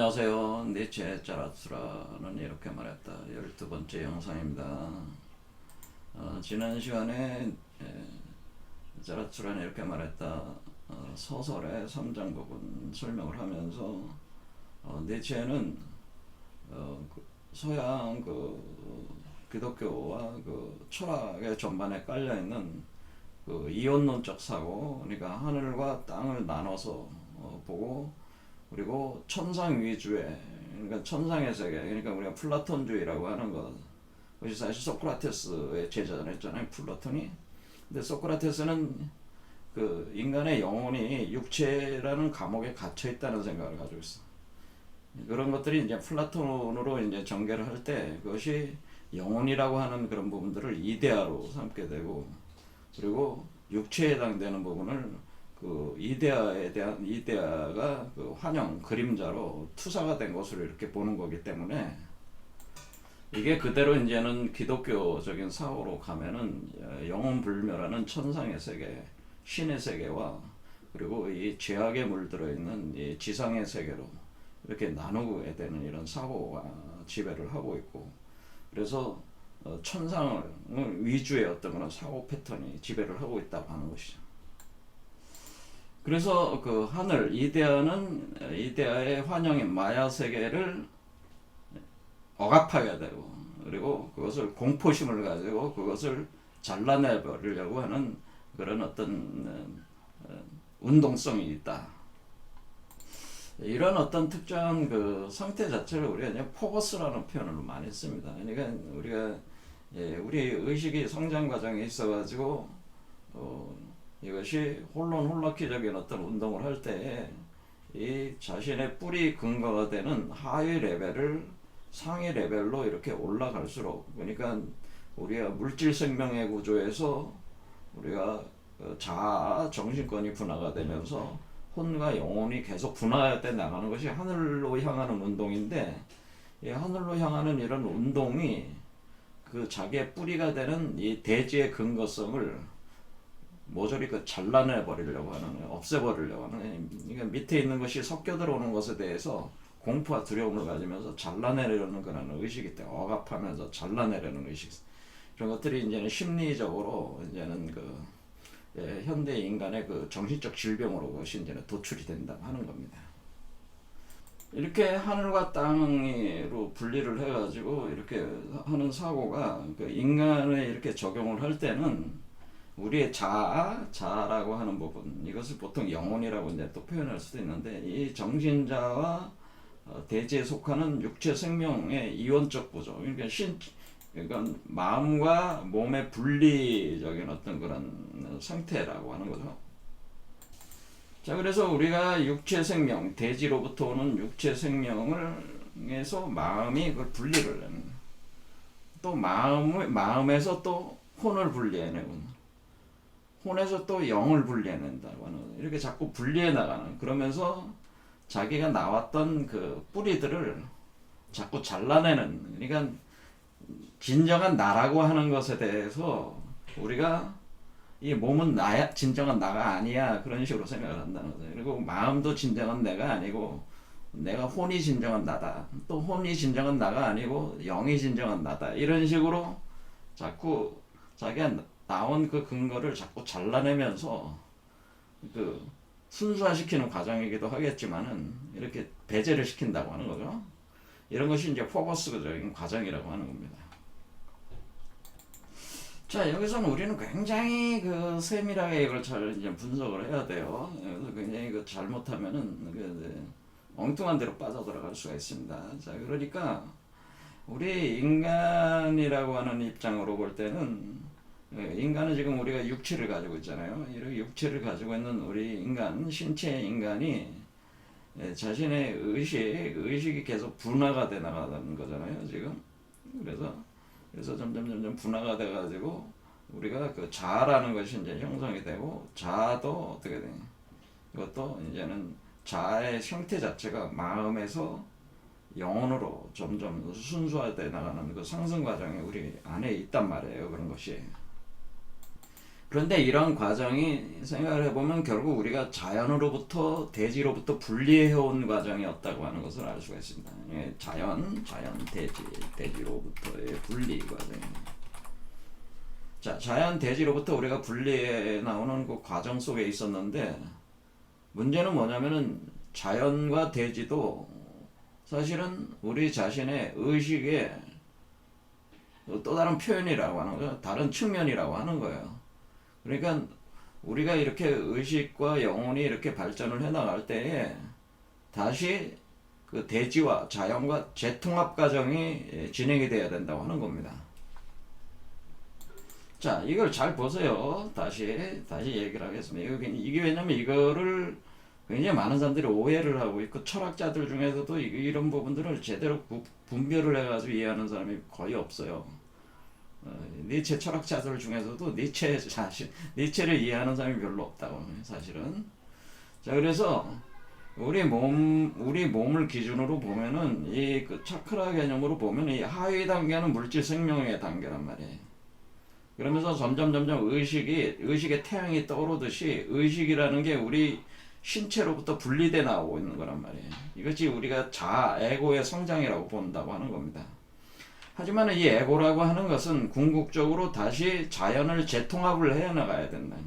안녕하세요. 니체 자라투라는 이렇게 말했다. 12번째 영상입니다. 지난 시간에 자라투라는 이렇게 말했다. 서설의 3장 부분 설명을 하면서 니체는 서양 기독교와 철학의 전반에 깔려있는 이원론적 사고, 그러니까 하늘과 땅을 나눠서 보고, 그리고 천상 위주의, 그러니까 천상의 세계, 그러니까 우리가 플라톤주의라고 하는 것이 사실 소크라테스의 제자였잖아요, 플라톤이. 근데 소크라테스는 인간의 영혼이 육체라는 감옥에 갇혀 있다는 생각을 가지고 있어. 그런 것들이 이제 플라톤으로 이제 전개를 할 때 그것이 영혼이라고 하는 그런 부분들을 이데아로 삼게 되고, 그리고 육체에 해당되는 부분을 이데아가 환영 그림자로 투사가 된 것으로 이렇게 보는 거기 때문에, 이게 그대로 이제는 기독교적인 사고로 가면은 영혼 불멸하는 천상의 세계, 신의 세계와 그리고 이 죄악에 물들어 있는 이 지상의 세계로 이렇게 나누게 되는 이런 사고가 지배를 하고 있고, 그래서 천상을 위주의 어떤 그런 사고 패턴이 지배를 하고 있다고 하는 것이죠. 그래서 하늘 이데아는 이데아의 환영인 마야 세계를 억압하게 되고, 그리고 그것을 공포심을 가지고 그것을 잘라내 버리려고 하는 그런 어떤 운동성이 있다. 이런 어떤 특정한 상태 자체를 우리가 이제 포커스라는 표현을 많이 씁니다. 그러니까 우리가 우리 의식이 성장 과정에 있어가지고 이것이 홀로키적인 어떤 운동을 할 때 이 자신의 뿌리 근거가 되는 하위 레벨을 상위 레벨로 이렇게 올라갈수록, 그러니까 우리가 물질 생명의 구조에서 우리가 자아 정신권이 분화가 되면서 혼과 영혼이 계속 분화돼 나가는 것이 하늘로 향하는 운동인데, 이 하늘로 향하는 이런 운동이 자기의 뿌리가 되는 이 대지의 근거성을 모조리 잘라내 버리려고 하는, 없애버리려고 하는, 그러니까 밑에 있는 것이 섞여 들어오는 것에 대해서 공포와 두려움을 가지면서 잘라내려는 그런 의식이 있다. 억압하면서 잘라내려는 의식. 이런 것들이 이제는 심리적으로 이제는 현대 인간의 정신적 질병으로 그것이 이제는 도출이 된다고 하는 겁니다. 이렇게 하늘과 땅으로 분리를 해가지고 이렇게 하는 사고가 인간에 이렇게 적용을 할 때는 우리의 자아라고 하는 부분, 이것을 보통 영혼이라고 이제 또 표현할 수도 있는데, 이 정신자와 대지에 속하는 육체 생명의 이원적 구조, 그러니까 마음과 몸의 분리적인 어떤 그런 상태라고 하는 거죠. 자, 그래서 우리가 육체 생명, 대지로부터 오는 육체 생명에서 마음이 그걸 분리를 하는, 또 마음에서 또 혼을 분리해내고, 혼에서 또 영을 분리해낸다고 하는, 이렇게 자꾸 분리해 나가는, 그러면서 자기가 나왔던 뿌리들을 자꾸 잘라내는, 그러니까 진정한 나라고 하는 것에 대해서 우리가 이 몸은 나야, 진정한 나가 아니야, 그런 식으로 생각을 한다는 거죠. 그리고 마음도 진정한 내가 아니고, 내가 혼이 진정한 나다, 또 혼이 진정한 나가 아니고 영이 진정한 나다, 이런 식으로 자꾸 자기가 나온 근거를 자꾸 잘라내면서 순수화시키는 과정이기도 하겠지만은 이렇게 배제를 시킨다고 하는 거죠. 이런 것이 이제 포커스적인 과정이라고 하는 겁니다. 자, 여기서는 우리는 굉장히 세밀하게 이걸 잘 이제 분석을 해야 돼요. 그래서 굉장히 잘못하면은 엉뚱한 데로 빠져들어갈 수가 있습니다. 자, 그러니까 우리 인간이라고 하는 입장으로 볼 때는, 인간은 지금 우리가 육체를 가지고 있잖아요. 이렇게 육체를 가지고 있는 우리 인간, 신체 인간이 자신의 의식이 계속 분화가 돼 나가는 거잖아요, 지금. 그래서 점점 분화가 돼 가지고 우리가 자아라는 것이 이제 형성이 되고, 자아도 어떻게 되냐? 이것도 이제는 자아의 형태 자체가 마음에서 영혼으로 점점 순수화돼 나가는 상승 과정이 우리 안에 있단 말이에요, 그런 것이. 그런데 이런 과정이 생각을 해보면 결국 우리가 자연으로부터 대지로부터 분리해온 과정이었다고 하는 것을 알 수가 있습니다. 예, 자연, 대지로부터의 분리 과정입니다. 자, 자연, 대지로부터 우리가 분리해 나오는 그 과정 속에 있었는데 문제는 뭐냐면은 자연과 대지도 사실은 우리 자신의 의식의 또 다른 표현이라고 하는 거예요. 다른 측면이라고 하는 거예요. 그러니까 우리가 이렇게 의식과 영혼이 이렇게 발전을 해 나갈 때에 다시 그 대지와 자연과 재통합 과정이 진행이 돼야 된다고 하는 겁니다. 자, 이걸 잘 보세요. 다시 얘기를 하겠습니다. 이게 왜냐면 이거를 굉장히 많은 사람들이 오해를 하고 있고 철학자들 중에서도 이런 부분들을 제대로 분별을 해가지고 이해하는 사람이 거의 없어요. 니체 철학자들 중에서도 니체를 이해하는 사람이 별로 없다고 사실은. 자, 그래서 우리 몸을 기준으로 보면은 이 그 차크라 개념으로 보면 이 하위 단계는 물질 생명의 단계란 말이에요. 그러면서 점점 의식의 태양이 떠오르듯이 의식이라는 게 우리 신체로부터 분리돼 나오고 있는 거란 말이에요. 이것이 우리가 에고의 성장이라고 본다고 하는 겁니다. 하지만 이 에고라고 하는 것은 궁극적으로 다시 자연을 재통합을 해 나가야 된다.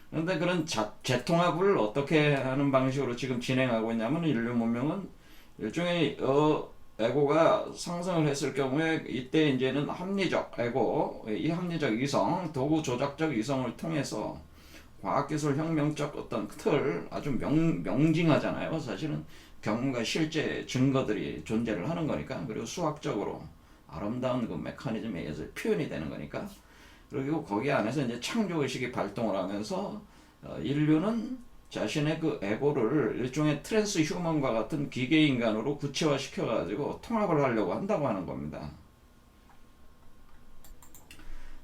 그런데 그런 재통합을 어떻게 하는 방식으로 지금 진행하고 있냐면 인류 문명은 일종의 에고가 상승을 했을 경우에 이때 이제는 합리적 에고, 이 합리적 이성, 도구 조작적 이성을 통해서 과학기술 혁명적 어떤 틀 아주 명징하잖아요. 사실은 경험과 실제 증거들이 존재를 하는 거니까. 그리고 수학적으로 아름다운 그 메커니즘에 의해서 표현이 되는 거니까. 그리고 거기 안에서 이제 창조의식이 발동을 하면서 인류는 자신의 그 에고를 일종의 트랜스 휴먼과 같은 기계 인간으로 구체화 시켜가지고 통합을 하려고 한다고 하는 겁니다.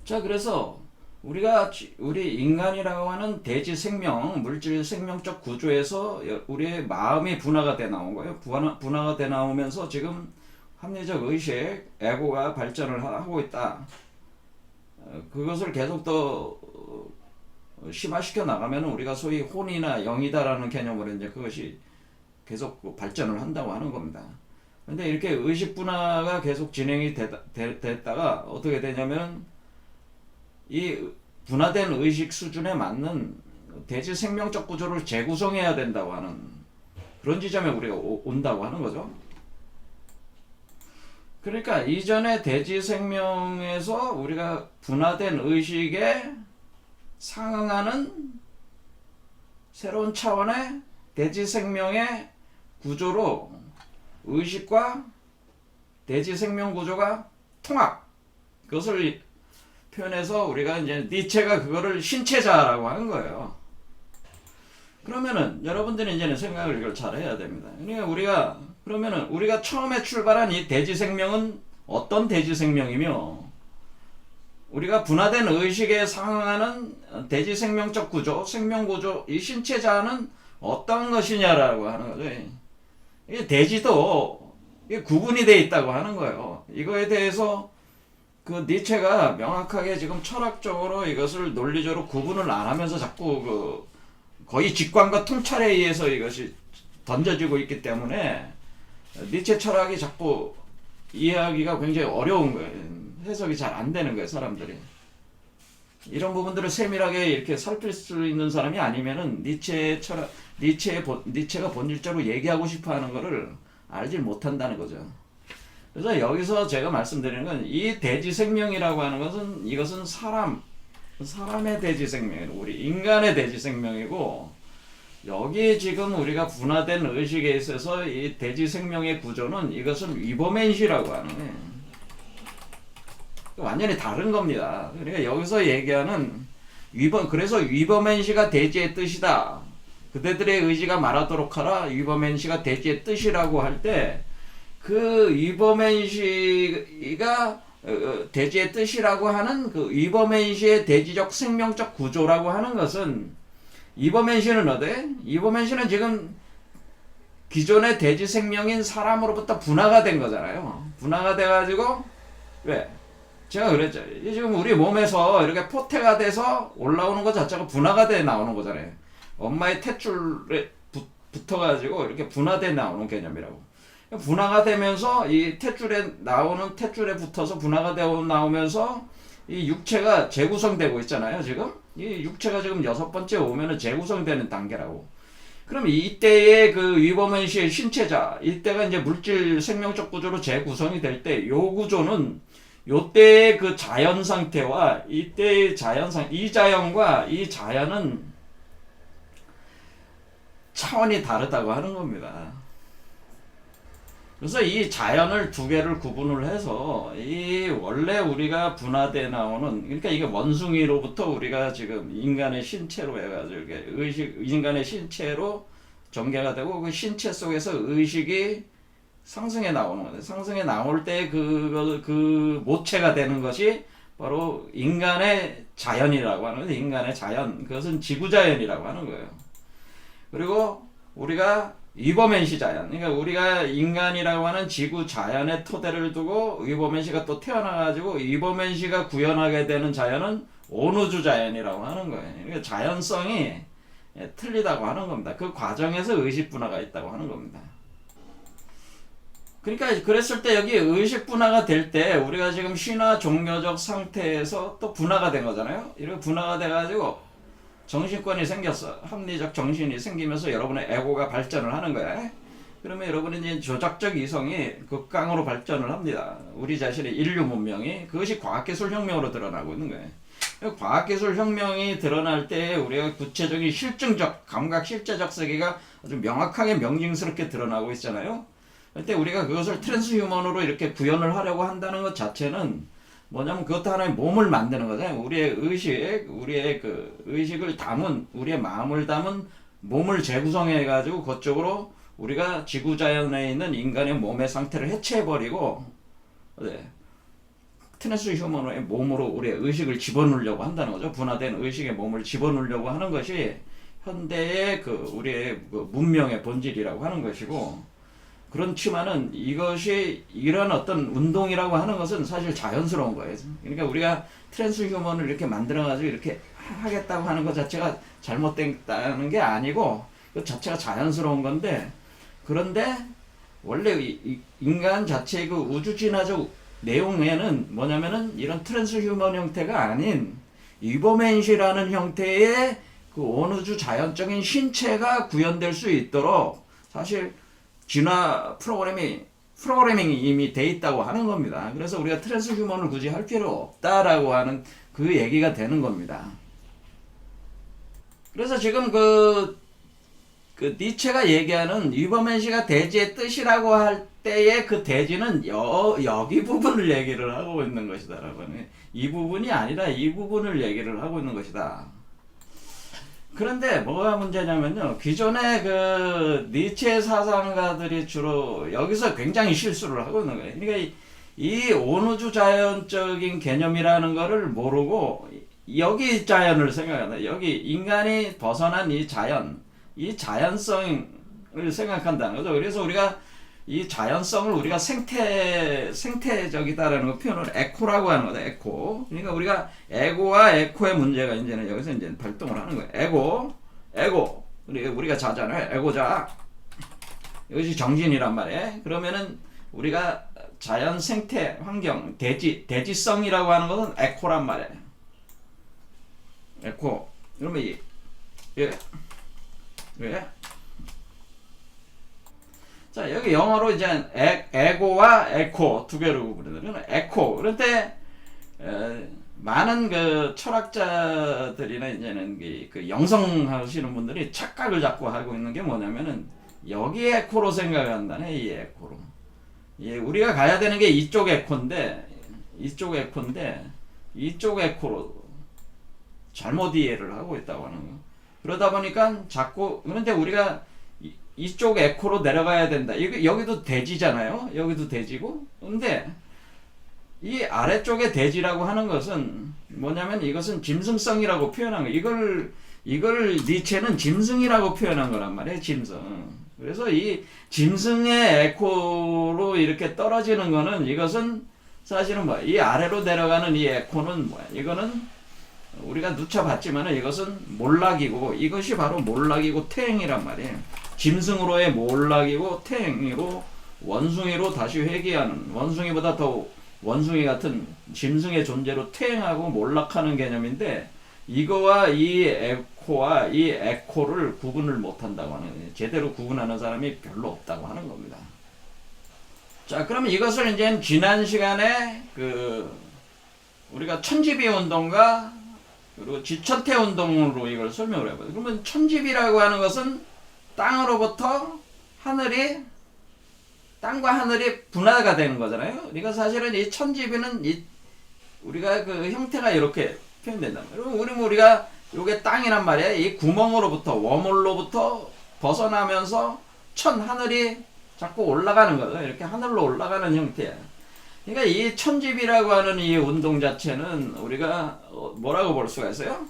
자, 그래서 우리 인간이라고 하는 대지 생명, 물질 생명적 구조에서 우리의 마음이 분화가 돼 나온 거예요. 분화가 돼 나오면서 지금 합리적 의식, 에고가 발전을 하고 있다. 그것을 계속 더 심화시켜 나가면 우리가 소위 혼이나 영이다라는 개념으로 이제 그것이 계속 발전을 한다고 하는 겁니다. 근데 이렇게 의식 분화가 계속 진행이 됐다가 어떻게 되냐면 이 분화된 의식 수준에 맞는 대지 생명적 구조를 재구성해야 된다고 하는 그런 지점에 우리가 온다고 하는 거죠. 그러니까 이전의 대지 생명에서 우리가 분화된 의식에 상응하는 새로운 차원의 대지 생명의 구조로 의식과 대지 생명 구조가 통합, 그것을 표현해서 우리가 이제 니체가 그거를 신체자라고 하는 거예요. 그러면은 여러분들이 이제는 생각을 이걸 잘 해야 됩니다. 그러니까 우리가 처음에 출발한 이 대지 생명은 어떤 대지 생명이며 우리가 분화된 의식에 상응하는 대지 생명적 구조, 생명 구조, 이 신체자는 어떤 것이냐라고 하는 거죠. 이 대지도 이게 구분이 돼 있다고 하는 거예요. 이거에 대해서 그 니체가 명확하게 지금 철학적으로 이것을 논리적으로 구분을 안 하면서 자꾸 거의 직관과 통찰에 의해서 이것이 던져지고 있기 때문에 니체 철학이 자꾸 이해하기가 굉장히 어려운 거예요. 해석이 잘 안 되는 거예요, 사람들이. 이런 부분들을 세밀하게 이렇게 살필 수 있는 사람이 아니면은 니체가 본질적으로 얘기하고 싶어 하는 거를 알지 못한다는 거죠. 그래서 여기서 제가 말씀드리는 건 이 대지 생명이라고 하는 것은 이것은 사람의 대지 생명이고 우리 인간의 대지 생명이고 여기 지금 우리가 분화된 의식에 있어서 이 대지 생명의 구조는 이것은 위버맨시라고 하는 거예요. 완전히 다른 겁니다. 그러니까 여기서 얘기하는 그래서 위버맨시가 대지의 뜻이다. 그대들의 의지가 말하도록 하라. 위버맨시가 대지의 뜻이라고 할 때 그 위버맨시가 대지의 뜻이라고 하는 그 위버맨시의 대지적 생명적 구조라고 하는 것은 위버맨시는 위버맨시는 지금 기존의 대지 생명인 사람으로부터 분화가 된 거잖아요. 분화가 돼가지고 왜? 제가 그랬죠. 이 지금 우리 몸에서 이렇게 포태가 돼서 올라오는 것 자체가 분화가 돼 나오는 거잖아요. 엄마의 탯줄에 붙어가지고 이렇게 분화돼 나오는 개념이라고. 분화가 되면서 이 탯줄에 붙어서 분화가 되어 나오면서 이 육체가 재구성되고 있잖아요. 지금 이 육체가 지금 6번째 오면은 재구성되는 단계라고. 그럼 이때의 그 위버맨시의 신체자, 이때가 이제 물질 생명적 구조로 재구성이 될 때, 요 구조는 요때의 그 자연 상태와 이때의 이 자연과 이 자연은 차원이 다르다고 하는 겁니다. 그래서 이 자연을 두 개를 구분을 해서 이 원래 우리가 분화돼 나오는, 그러니까 이게 원숭이로부터 우리가 지금 인간의 신체로 해가지고 이렇게 인간의 신체로 전개가 되고 그 신체 속에서 의식이 상승해 나오는 거예요. 상승해 나올 때 그 모체가 되는 것이 바로 인간의 자연이라고 하는 거예요. 인간의 자연, 그것은 지구자연이라고 하는 거예요. 그리고 우리가 위버맨시 자연, 그러니까 우리가 인간이라고 하는 지구 자연의 토대를 두고 위버맨시가 또 태어나가지고 위버맨시가 구현하게 되는 자연은 온우주 자연이라고 하는 거예요. 그러니까 자연성이 틀리다고 하는 겁니다. 그 과정에서 의식 분화가 있다고 하는 겁니다. 그러니까 그랬을 때 여기 의식 분화가 될 때 우리가 지금 신화 종교적 상태에서 또 분화가 된 거잖아요. 이렇게 분화가 돼가지고 정신권이 생겼어. 합리적 정신이 생기면서 여러분의 에고가 발전을 하는 거야. 그러면 여러분의 이제 조작적 이성이 극강으로 발전을 합니다. 우리 자신의 인류 문명이, 그것이 과학기술 혁명으로 드러나고 있는 거예요. 과학기술 혁명이 드러날 때 우리가 구체적인 실증적, 감각 실제적 세계가 아주 명확하게 명징스럽게 드러나고 있잖아요. 그때 우리가 그것을 트랜스 휴먼으로 이렇게 구현을 하려고 한다는 것 자체는 뭐냐면 그것도 하나의 몸을 만드는 거잖아요. 우리의 그 의식을 담은, 우리의 마음을 담은 몸을 재구성해가지고 그쪽으로 우리가 지구자연에 있는 인간의 몸의 상태를 해체해버리고, 네, 트랜스 휴먼의 몸으로 우리의 의식을 집어넣으려고 한다는 거죠. 분화된 의식의 몸을 집어넣으려고 하는 것이 현대의 우리의 그 문명의 본질이라고 하는 것이고, 그렇지만은 이것이 이런 어떤 운동이라고 하는 것은 사실 자연스러운 거예요. 그러니까 우리가 트랜스 휴먼을 이렇게 만들어가지고 이렇게 하겠다고 하는 것 자체가 잘못됐다는 게 아니고 그 자체가 자연스러운 건데, 그런데 원래 인간 자체의 그 우주 진화적 내용에는 뭐냐면은 이런 트랜스 휴먼 형태가 아닌 이버맨시라는 형태의 그 온우주 자연적인 신체가 구현될 수 있도록 사실 진화 프로그래밍이 이미 돼 있다고 하는 겁니다. 그래서 우리가 트랜스 휴먼을 굳이 할 필요 없다라고 하는 그 얘기가 되는 겁니다. 그래서 지금 그 니체가 얘기하는 위버맨시가 대지의 뜻이라고 할 때의 그 대지는 여기 부분을 얘기를 하고 있는 것이다, 여러분. 이 부분이 아니라 이 부분을 얘기를 하고 있는 것이다. 그런데 뭐가 문제냐면요, 기존의 그 니체 사상가들이 주로 여기서 굉장히 실수를 하고 있는 거예요. 그러니까 이 온우주 자연적인 개념이라는 거를 모르고 여기 자연을 생각한다. 여기 인간이 벗어난 이 자연성을 생각한다는 거죠. 그래서 우리가 이 자연성을 우리가 생태적이다라는 거 표현을 에코라고 하는 거다. 에코. 그러니까 우리가 에고와 에코의 문제가 이제는 여기서 이제 발동을 하는 거예요. 에고. 우리가 자잖아요. 에고자. 이것이 정신이란 말이에요. 그러면은 우리가 자연 생태 환경 대지성이라고 하는 것은 에코란 말이에요. 에코. 그러면 왜? 자, 여기 영어로 이제 에고와 에코 두 개로 구분해요. 에코. 그런데 많은 그 철학자들이나 이제는 그 영성하시는 분들이 착각을 자꾸 하고 있는 게 뭐냐면은 여기 에코로 생각한다네. 이 에코로. 우리가 가야 되는 게 이쪽 에코인데 이쪽 에코로 잘못 이해를 하고 있다고 하는 거. 그러다 보니까 자꾸, 그런데 우리가 이쪽 에코로 내려가야 된다. 여기도 대지잖아요. 여기도 대지고. 근데 이 아래쪽의 대지라고 하는 것은 뭐냐면 이것은 짐승성이라고 표현한 거예요. 이걸 니체는 짐승이라고 표현한 거란 말이에요. 짐승. 그래서 이 짐승의 에코로 이렇게 떨어지는 거는 이것은 사실은 뭐야? 이 아래로 내려가는 이 에코는 뭐야? 이거는 우리가 누차 봤지만은 이것은 몰락이고 이것이 바로 몰락이고 퇴행이란 말이에요. 짐승으로의 몰락이고 퇴행이고 원숭이로 다시 회귀하는, 원숭이보다 더 원숭이 같은 짐승의 존재로 퇴행하고 몰락하는 개념인데, 이거와 이 에코와 이 에코를 구분을 못한다고 하는 거예요. 제대로 구분하는 사람이 별로 없다고 하는 겁니다. 자, 그러면 이것을 이제 지난 시간에 우리가 천지비 운동과 그리고 지천태 운동으로 이걸 설명을 해봐요. 그러면 천지비라고 하는 것은 땅으로부터 땅과 하늘이 분화가 되는 거잖아요. 그러니까 사실은 이 천지비는 우리가 그 형태가 이렇게 표현된단 말이에요. 우리가 요게 땅이란 말이야. 이 구멍으로부터, 워물로부터 벗어나면서 하늘이 자꾸 올라가는 거죠. 이렇게 하늘로 올라가는 형태야. 그러니까 이 천지비라고 하는 이 운동 자체는 우리가 뭐라고 볼 수가 있어요?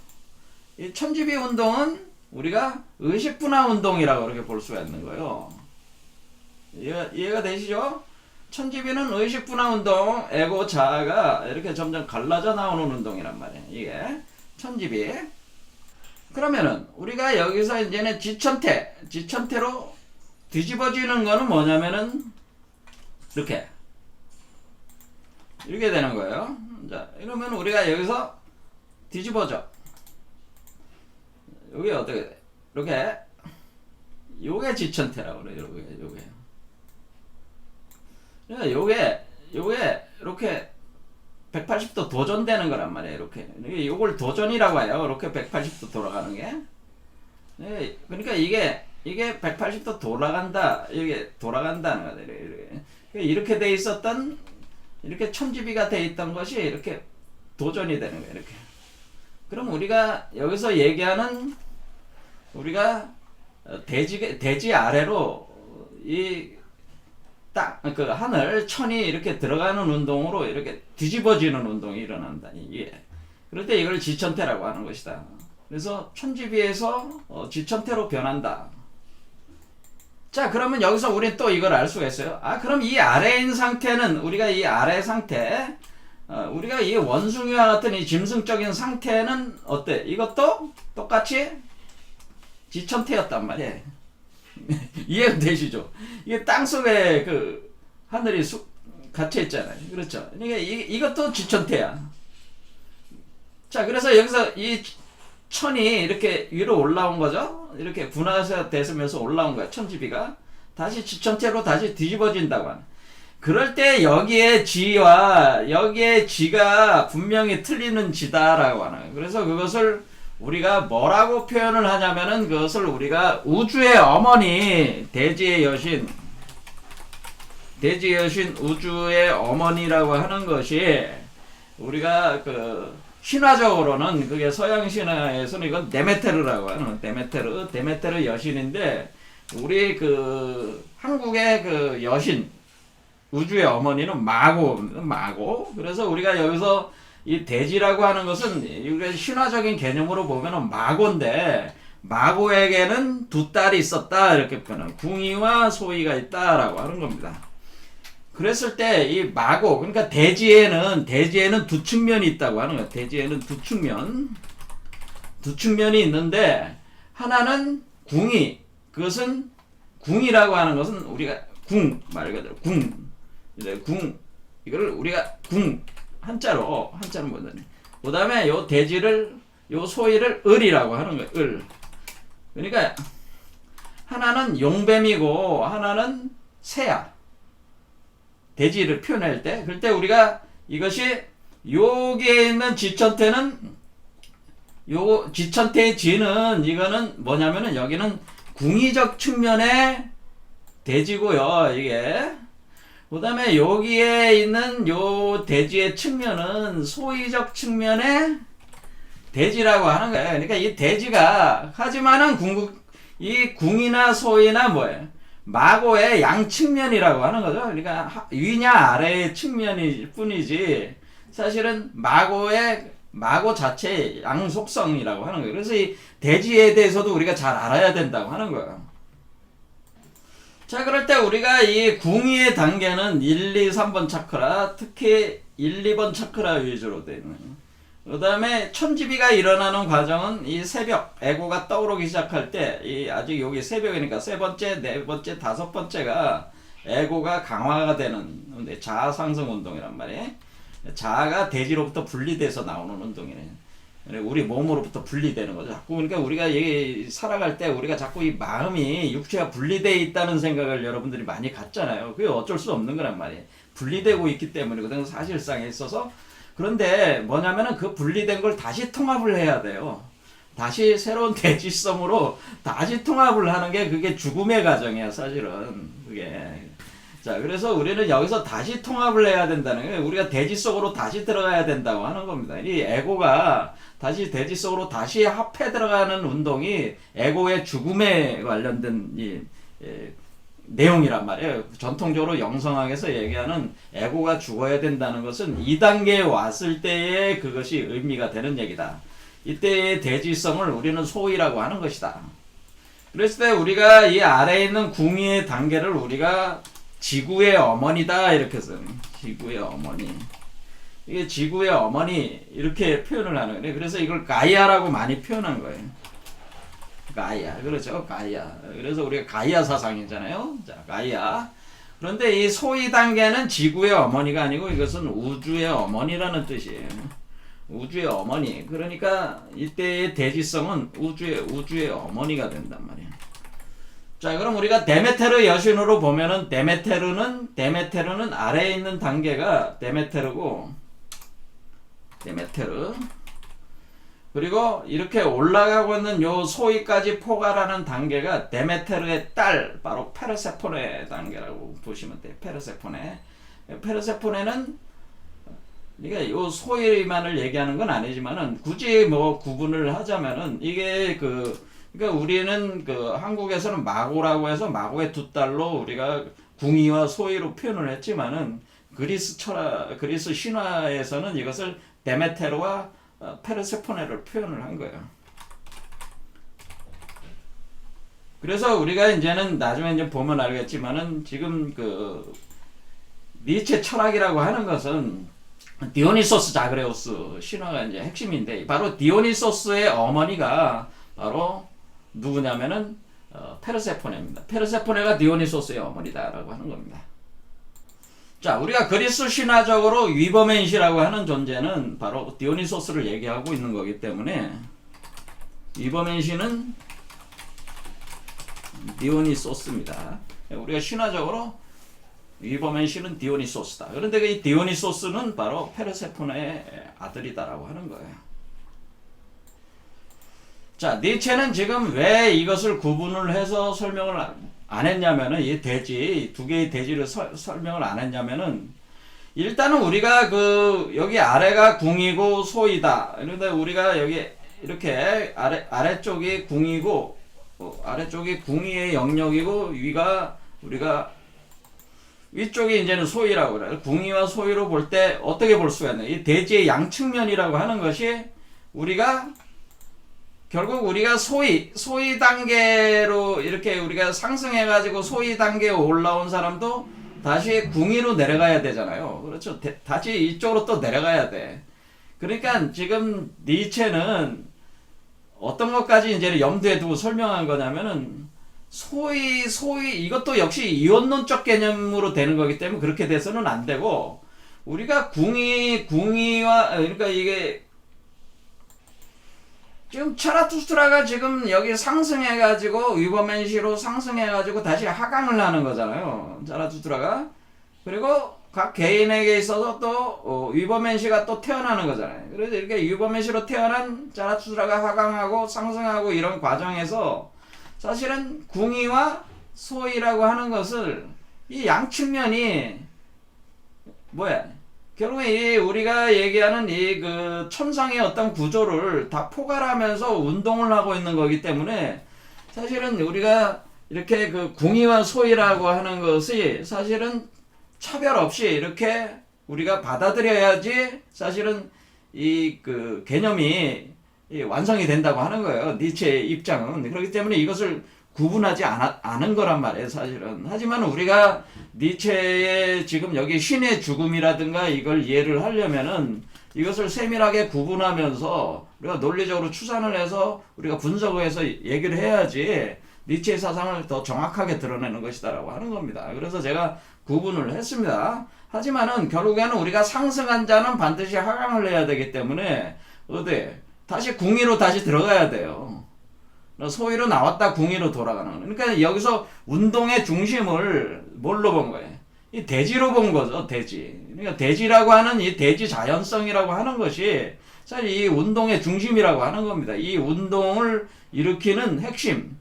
이 천지비 운동은 우리가 의식분화 운동이라고 이렇게 볼 수가 있는 거예요. 이해가 되시죠? 천지비는 의식분화 운동, 에고 자아가 이렇게 점점 갈라져 나오는 운동이란 말이에요. 이게 천지비. 그러면은 우리가 여기서 이제는 지천태로 뒤집어지는 거는 뭐냐면은 이렇게 되는 거예요. 자, 이러면 우리가 여기서 뒤집어져. 여기 어떻게 돼? 이렇게. 요게 지천태라고 그래요. 요게. 그러니까 요게 이렇게 180도 도전되는 거란 말이에요. 이렇게. 요걸 도전이라고 해요. 이렇게 180도 돌아가는 게. 그러니까 이게 180도 돌아간다. 이게 돌아간다는 거예요. 이렇게 돼 있었던, 이렇게 천지비가 돼 있던 것이 이렇게 도전이 되는 거예요. 이렇게. 그럼 우리가 여기서 얘기하는, 우리가 대지 아래로 하늘, 천이 이렇게 들어가는 운동으로 이렇게 뒤집어지는 운동이 일어난다. 그럴 때 이걸 지천태라고 하는 것이다. 그래서 천지비에서 지천태로 변한다. 자, 그러면 여기서 우리는 또 이걸 알 수가 있어요. 그럼 이 아래인 상태는, 우리가 이 아래 상태, 우리가 이 원숭이와 같은 이 짐승적인 상태는 어때? 이것도 똑같이 지천태였단 말이에요. 이해가 되시죠? 이게 땅속에 하늘이 갇혀 있잖아요. 그렇죠? 그러니까 이것도 지천태야. 자, 그래서 여기서 이 천이 이렇게 위로 올라온 거죠? 이렇게 분화가 되면서 올라온 거야. 천지비가. 다시 지천태로 다시 뒤집어진다고 하는. 그럴 때 여기에 지가 분명히 틀리는 지다라고 하는 거예요. 그래서 그것을 우리가 뭐라고 표현을 하냐면은, 그것을 우리가 우주의 어머니, 대지의 여신 우주의 어머니라고 하는 것이, 우리가 신화적으로는, 그게 서양 신화에서는 이건 데메테르라고 하는, 데메테르 여신인데, 우리 한국의 여신, 우주의 어머니는 마고. 그래서 우리가 여기서 이 대지라고 하는 것은 우리가 신화적인 개념으로 보면은 마고인데, 마고에게는 두 딸이 있었다, 이렇게 표현해요. 궁이와 소이가 있다라고 하는 겁니다. 그랬을 때 이 마고, 그러니까 대지에는 두 측면이 있다고 하는 거예요. 대지에는 두 측면이 있는데, 하나는 그것은 궁이라고 하는 것은 우리가 말 그대로 이거를 우리가 한자로 뭐냐면, 그 다음에 요 대지를, 요 소위를 을이라고 하는 거예요. 을. 그러니까 하나는 용뱀이고 하나는 새야. 대지를 표현할 때. 그럴 때 우리가 이것이 여기에 있는 지천태는, 요 지천태의 지는, 이거는 뭐냐면은 여기는 궁의적 측면의 대지고요. 이게. 그 다음에 여기에 있는 요 대지의 측면은 소위적 측면의 대지라고 하는 거예요. 그러니까 이 대지가, 하지만은 이 궁이나 소위나 뭐예요? 마고의 양 측면이라고 하는 거죠. 그러니까 위냐 아래의 측면일 뿐이지, 사실은 마고 자체의 양 속성이라고 하는 거예요. 그래서 이 대지에 대해서도 우리가 잘 알아야 된다고 하는 거예요. 자, 그럴 때 우리가 이 궁의의 단계는 1, 2, 3번 차크라, 특히 1, 2번 차크라 위주로 되는 거예요. 그 다음에 천지비가 일어나는 과정은 이 새벽, 에고가 떠오르기 시작할 때, 아직 여기 새벽이니까 세 번째, 네 번째, 다섯 번째가 에고가 강화가 되는 자아 상승 운동이란 말이에요. 자아가 대지로부터 분리돼서 나오는 운동이네. 우리 몸으로부터 분리되는 거죠. 자꾸 그러니까 우리가 살아갈 때 우리가 자꾸 이 마음이 육체와 분리되어 있다는 생각을 여러분들이 많이 갖잖아요. 그게 어쩔 수 없는 거란 말이에요. 분리되고 있기 때문이거든요. 사실상에 있어서. 그런데 뭐냐면은 그 분리된 걸 다시 통합을 해야 돼요. 다시 새로운 대지성으로 다시 통합을 하는 게 그게 죽음의 과정이야, 사실은. 그게. 자, 그래서 우리는 여기서 다시 통합을 해야 된다는 거예요. 우리가 대지 속으로 다시 들어가야 된다고 하는 겁니다. 이 에고가 다시 대지 속으로 다시 합해 들어가는 운동이 에고의 죽음에 관련된 내용이란 말이에요. 전통적으로 영성학에서 얘기하는 에고가 죽어야 된다는 것은 2단계에 왔을 때에 그것이 의미가 되는 얘기다. 이때의 대지성을 우리는 소위라고 하는 것이다. 그랬을 때 우리가 이 아래에 있는 궁의의 단계를 우리가 지구의 어머니다 이렇게 써요. 지구의 어머니. 이게 지구의 어머니 이렇게 표현을 하는 거예요. 그래서 이걸 가이아라고 많이 표현한 거예요. 가이아. 그렇죠. 가이아. 그래서 우리가 가이아 사상이잖아요. 자, 가이아. 그런데 이 소위 단계는 지구의 어머니가 아니고 이것은 우주의 어머니라는 뜻이에요. 우주의 어머니. 그러니까 이때의 대지성은 우주의 어머니가 된단 말이에요. 자, 그럼 우리가 데메테르 여신으로 보면은 데메테르는 아래에 있는 단계가 데메테르고, 데메테르. 그리고 이렇게 올라가고 있는 요 소위까지 포괄하는 단계가 데메테르의 딸, 바로 페르세포네 단계라고 보시면 돼요. 페르세포네. 페르세포네는, 그러니까 요 소위만을 얘기하는 건 아니지만은, 굳이 뭐 구분을 하자면은, 이게 그러니까 우리는 한국에서는 마고라고 해서 마고의 두 딸로 우리가 궁의와 소위로 표현을 했지만은 그리스 신화에서는 이것을 데메테르와 페르세포네를 표현을 한 거예요. 그래서 우리가 이제는 나중에 이제 보면 알겠지만은 지금 니체 철학이라고 하는 것은 디오니소스 자그레우스 신화가 이제 핵심인데, 바로 디오니소스의 어머니가 바로 누구냐면은 페르세포네입니다. 페르세포네가 디오니소스의 어머니다라고 하는 겁니다. 자, 우리가 그리스 신화적으로 위버맨시라고 하는 존재는 바로 디오니소스를 얘기하고 있는 거기 때문에 위버맨시는 디오니소스입니다. 우리가 신화적으로 위버맨시는 디오니소스다. 그런데 이 디오니소스는 바로 페르세포네의 아들이다라고 하는 거예요. 자, 니체는 지금 왜 이것을 구분을 해서 설명을 안 했냐면은, 두 개의 대지를 설명을 안 했냐면은, 일단은 우리가 여기 아래가 궁이고 소이다. 그런데 우리가 여기 이렇게 아래쪽이 궁이고, 아래쪽이 궁이의 영역이고, 위쪽이 이제는 소이라고 그래요. 궁이와 소이로 볼 때 어떻게 볼 수가 있나요? 이 대지의 양측면이라고 하는 것이 결국 우리가 소위 단계로 이렇게 우리가 상승해가지고 소위 단계에 올라온 사람도 다시 궁위로 내려가야 되잖아요. 그렇죠. 다시 이쪽으로 또 내려가야 돼. 그러니까 지금 니체는 어떤 것까지 이제 염두에 두고 설명한 거냐면은 소위 이것도 역시 이원론적 개념으로 되는 거기 때문에 그렇게 돼서는 안 되고, 우리가 궁위와 그러니까 이게 지금 차라투스트라가 지금 여기 상승해가지고 위버맨시로 상승해가지고 다시 하강을 하는 거잖아요. 차라투스트라가. 그리고 각 개인에게 있어서 또 위버맨시가 또 태어나는 거잖아요. 그래서 이렇게 위버맨시로 태어난 차라투스트라가 하강하고 상승하고 이런 과정에서 사실은 궁이와 소이라고 하는 것을 이 양측면이 결국에 우리가 얘기하는 천상의 어떤 구조를 다 포괄하면서 운동을 하고 있는 거기 때문에, 사실은 우리가 이렇게 궁이와 소이라고 하는 것이 사실은 차별 없이 이렇게 우리가 받아들여야지 사실은 개념이 완성이 된다고 하는 거예요. 니체의 입장은. 그렇기 때문에 이것을 구분하지 않은 거란 말이에요, 사실은. 하지만 우리가 니체의 지금 여기 신의 죽음이라든가 이걸 이해를 하려면은 이것을 세밀하게 구분하면서 우리가 논리적으로 추산을 해서 우리가 분석을 해서 얘기를 해야지 니체의 사상을 더 정확하게 드러내는 것이다라고 하는 겁니다. 그래서 제가 구분을 했습니다. 하지만은 결국에는 우리가 상승한 자는 반드시 하강을 해야 되기 때문에 어디 다시 궁위로 다시 들어가야 돼요. 소위로 나왔다 궁위로 돌아가는 거예요. 그러니까 여기서 운동의 중심을 뭘로 본 거예요? 이 대지로 본 거죠. 대지. 그러니까 대지라고 하는 이 대지 자연성이라고 하는 것이 사실 이 운동의 중심이라고 하는 겁니다. 이 운동을 일으키는 핵심,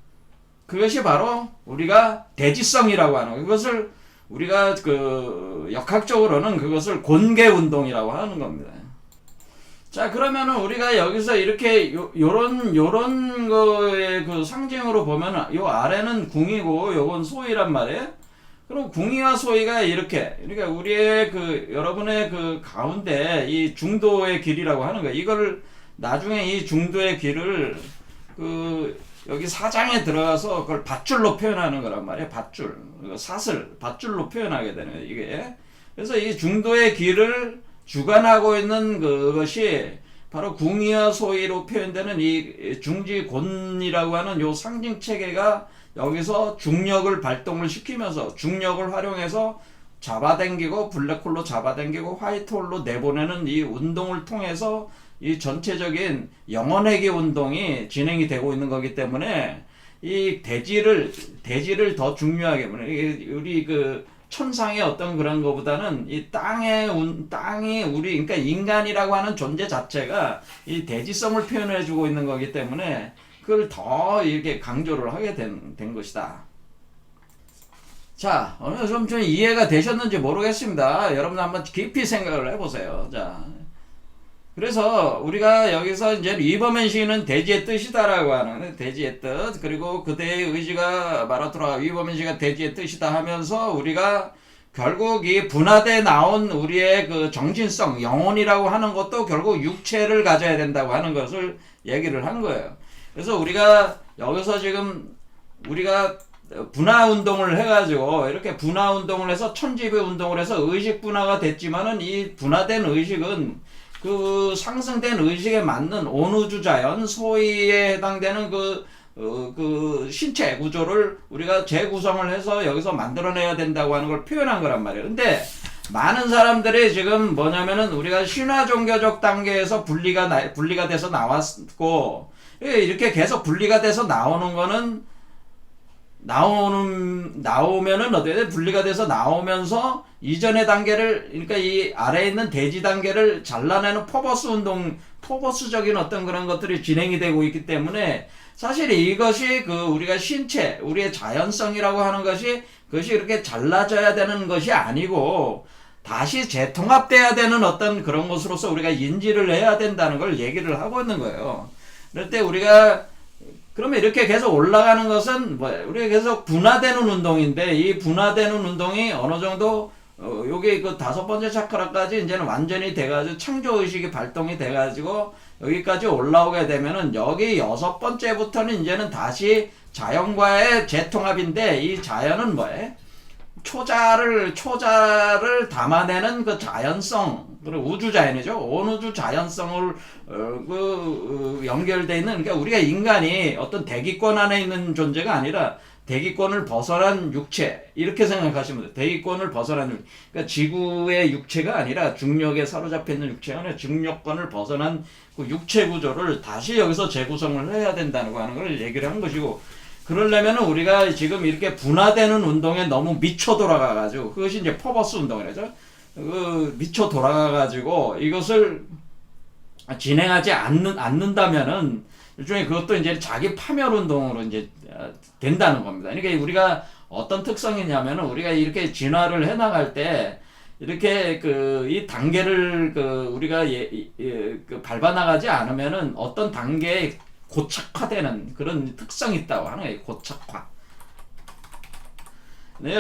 그것이 바로 우리가 대지성이라고 하는 거예요. 그것을 우리가 그 역학적으로는 그것을 곤괴 운동이라고 하는 겁니다. 자, 그러면은 우리가 여기서 이렇게 요런 거의 그 상징으로 보면은 요 아래는 궁이고 요건 소위란 말이에요. 그럼 궁이와 소위가 이렇게, 그러니까 우리의 그 여러분의 그 가운데 이 중도의 길이라고 하는 거예요. 이걸 나중에 이 중도의 길을 그 여기 사장에 들어가서 그걸 밧줄로 표현하는 거란 말이에요. 밧줄, 사슬, 밧줄로 표현하게 되는 거예요, 이게. 그래서 이 중도의 길을 주관하고 있는 그것이 바로 궁이와 소위로 표현되는 이 중지곤이라고 하는 요 상징 체계가 여기서 중력을 발동을 시키면서 중력을 활용해서 잡아당기고 블랙홀로 잡아당기고 화이트홀로 내보내는 이 운동을 통해서 이 전체적인 영원회귀 운동이 진행이 되고 있는 거기 때문에 이 대지를 더 중요하게 우리 그 천상의 어떤 그런 거보다는 이 땅이 우리 그러니까 인간이라고 하는 존재 자체가 이 대지성을 표현해 주고 있는 거기 때문에 그걸 더 이렇게 강조를 하게 된 것이다. 자, 어느 좀 이해가 되셨는지 모르겠습니다. 여러분 한번 깊이 생각을 해보세요. 자, 그래서 우리가 여기서 이제 위버맨 시는 대지의 뜻이다라고 하는 대지의 뜻, 그리고 그대의 의지가 마라토라 위버맨 시가 대지의 뜻이다 하면서 우리가 결국 이 분화돼 나온 우리의 그 정신성, 영혼이라고 하는 것도 결국 육체를 가져야 된다고 하는 것을 얘기를 한 거예요. 그래서 우리가 여기서 지금 우리가 분화 운동을 해가지고 이렇게 분화 운동을 해서 천지배 운동을 해서 의식 분화가 됐지만은 이 분화된 의식은 그 상승된 의식에 맞는 온우주 자연 소위에 해당되는 그 신체 구조를 우리가 재구성을 해서 여기서 만들어내야 된다고 하는 걸 표현한 거란 말이에요. 근데 많은 사람들이 지금 뭐냐면은 우리가 신화 종교적 단계에서 분리가 돼서 나왔고 이렇게 계속 분리가 돼서 나오는 거는 나오면은 어떻게 돼? 분리가 돼서 나오면서 이전의 단계를, 그러니까 이 아래에 있는 대지 단계를 잘라내는 포버스적인 어떤 그런 것들이 진행이 되고 있기 때문에 사실 이것이 그 우리가 신체, 우리의 자연성이라고 하는 것이 그것이 이렇게 잘라져야 되는 것이 아니고 다시 재통합돼야 되는 어떤 그런 것으로서 우리가 인지를 해야 된다는 걸 얘기를 하고 있는 거예요. 그럴 때 우리가 그러면 이렇게 계속 올라가는 것은 뭐예요? 우리가 계속 분화되는 운동인데 이 분화되는 운동이 어느 정도 요게 그 5번째 차크라까지 이제는 완전히 돼가지고 창조의식이 발동이 돼가지고 여기까지 올라오게 되면은 여기 6번째부터는 이제는 다시 자연과의 재통합인데 이 자연은 뭐예요? 초자를 담아내는 그 자연성, 그리고 우주 자연이죠. 온우주 자연성을 연결돼 있는, 그러니까 우리가 인간이 어떤 대기권 안에 있는 존재가 아니라 대기권을 벗어난 육체, 이렇게 생각하시면 돼요. 대기권을 벗어난 육체, 그러니까 지구의 육체가 아니라 중력에 사로잡혀 있는 육체가 아니라 중력권을 벗어난 그 육체 구조를 다시 여기서 재구성을 해야 된다는 거 하는 걸 얘기를 한 것이고, 그러려면은 우리가 지금 이렇게 분화되는 운동에 너무 미쳐 돌아가가지고, 그것이 이제 퍼버스 운동이라죠. 미쳐 돌아가가지고 이것을 진행하지 않는다면은 일종의 그것도 이제 자기 파멸 운동으로 이제 된다는 겁니다. 그러니까 우리가 어떤 특성이냐면은 우리가 이렇게 진화를 해 나갈 때 이렇게 이 단계를 우리가 밟아 나가지 않으면은 어떤 단계에 고착화되는 그런 특성이 있다고 하는 거예요. 고착화. 네,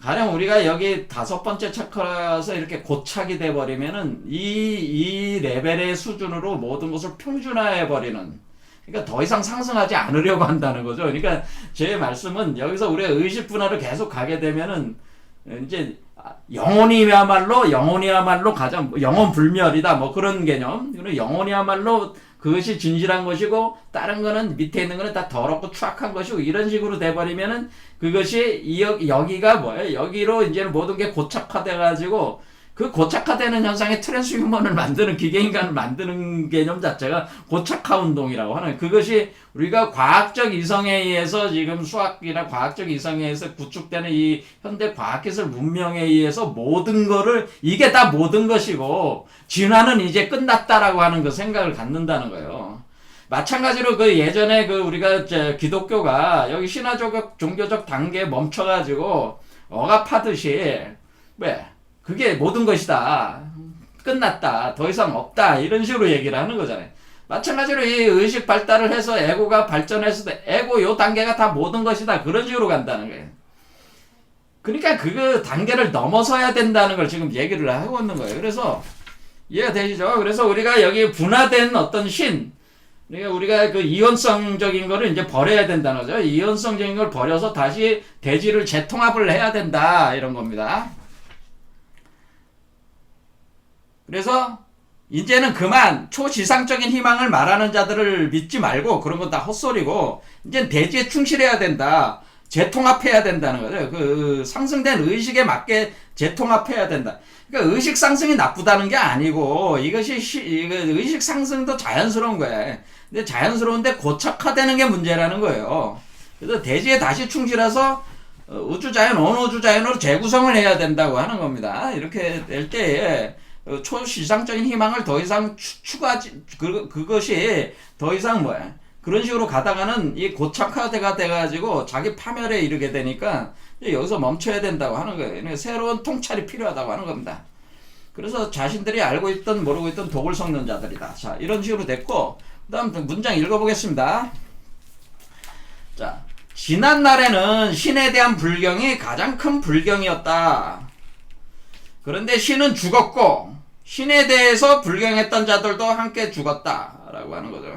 가령 우리가 여기 5번째 차크라서 이렇게 고착이 돼버리면은 이 레벨의 수준으로 모든 것을 평준화해버리는, 그러니까 더 이상 상승하지 않으려고 한다는 거죠. 그러니까 제 말씀은 여기서 우리가 의식 분할을 계속 가게 되면은 이제 영혼이야말로 가장 영혼 불멸이다 뭐 그런 개념. 그리고 영혼이야말로 그것이 진실한 것이고 다른 거는 밑에 있는 거는 다 더럽고 추악한 것이고 이런 식으로 돼버리면은 그것이 여기가 뭐예요? 여기로 이제 모든 게 고착화돼 가지고 그 고착화되는 현상에 트랜스휴먼을 만드는 기계인간을 만드는 개념 자체가 고착화 운동이라고 하는 그것이 우리가 과학적 이성에 의해서 지금 수학이나 과학적 이성에 의해서 구축되는 이 현대 과학기술 문명에 의해서 모든 거를 이게 다 모든 것이고 진화는 이제 끝났다라고 하는 그 생각을 갖는다는 거예요. 마찬가지로 그 예전에 그 우리가 기독교가 여기 신화적 종교적 단계에 멈춰가지고 억압하듯이 왜? 그게 모든 것이다. 끝났다. 더 이상 없다. 이런 식으로 얘기를 하는 거잖아요. 마찬가지로 이 의식 발달을 해서 에고가 발전했을 때 에고 요 단계가 다 모든 것이다. 그런 식으로 간다는 거예요. 그러니까 그 단계를 넘어서야 된다는 걸 지금 얘기를 하고 있는 거예요. 그래서 이해가 되시죠? 그래서 우리가 여기 분화된 어떤 그러니까 우리가 그 이원성적인 거를 이제 버려야 된다는 거죠. 이원성적인 걸 버려서 다시 대지를 재통합을 해야 된다. 이런 겁니다. 그래서 이제는 그만 초지상적인 희망을 말하는 자들을 믿지 말고 그런 건 다 헛소리고 이제 대지에 충실해야 된다. 재통합해야 된다는 거죠. 그 상승된 의식에 맞게 재통합해야 된다. 그러니까 의식 상승이 나쁘다는 게 아니고 이것이 의식 상승도 자연스러운 거예요. 근데 자연스러운데 고착화되는 게 문제라는 거예요. 그래서 대지에 다시 충실해서 우주자연, 원우주자연으로 재구성을 해야 된다고 하는 겁니다. 이렇게 될 때에 초시상적인 희망을 더 이상 추구하지 그것이 더 이상 뭐야 그런 식으로 가다가는 이 고착화가 돼가지고 자기 파멸에 이르게 되니까 여기서 멈춰야 된다고 하는 거예요. 새로운 통찰이 필요하다고 하는 겁니다. 그래서 자신들이 알고 있던 모르고 있던 독을 섞는 자들이다. 자, 이런 식으로 됐고 그 다음 문장 읽어보겠습니다. 자, 지난 날에는 신에 대한 불경이 가장 큰 불경이었다. 그런데 신은 죽었고 신에 대해서 불경했던 자들도 함께 죽었다라고 하는 거죠.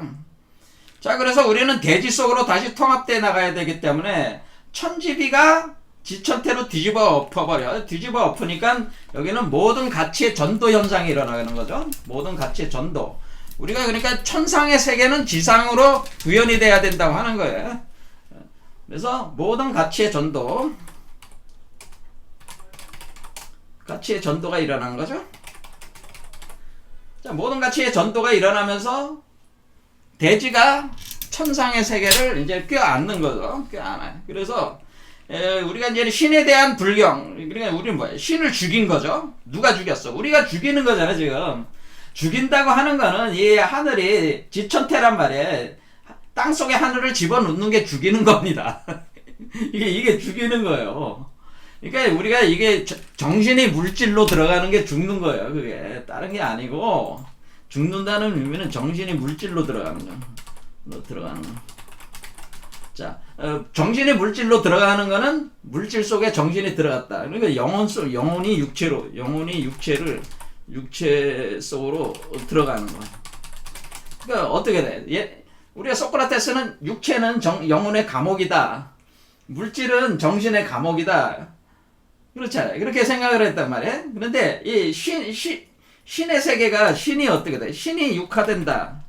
자, 그래서 우리는 대지 속으로 다시 통합되어 나가야 되기 때문에 천지비가 지천태로 뒤집어 엎어버려. 뒤집어 엎으니까 여기는 모든 가치의 전도 현상이 일어나는 거죠. 모든 가치의 전도. 우리가 그러니까 천상의 세계는 지상으로 구현이 돼야 된다고 하는 거예요. 그래서 모든 가치의 전도. 가치의 전도가 일어나는 거죠. 자, 모든 가치의 전도가 일어나면서 대지가 천상의 세계를 이제 껴안는 거죠. 껴안아요. 그래서 우리가 이제 신에 대한 불경, 그러니까 우리는 뭐예요? 신을 죽인 거죠. 누가 죽였어? 우리가 죽이는 거잖아요, 지금. 죽인다고 하는 거는 이 하늘이 지천태란 말이에요. 땅 속에 하늘을 집어넣는 게 죽이는 겁니다. 이게 죽이는 거예요. 그러니까 우리가 이게 정신이 물질로 들어가는 게 죽는 거예요. 그게 다른 게 아니고 죽는다는 의미는 정신이 물질로 들어가는 거. 들어가는 거. 자, 정신이 물질로 들어가는 거는 물질 속에 정신이 들어갔다. 그러니까 영혼이 육체 속으로 들어가는 거. 그러니까 어떻게 돼? 우리가 소크라테스는 육체는 영혼의 감옥이다. 물질은 정신의 감옥이다. 그렇잖아요. 그렇게 생각을 했단 말이에요. 그런데 이 신의 세계가 신이 어떻게 돼? 신이 육화된다.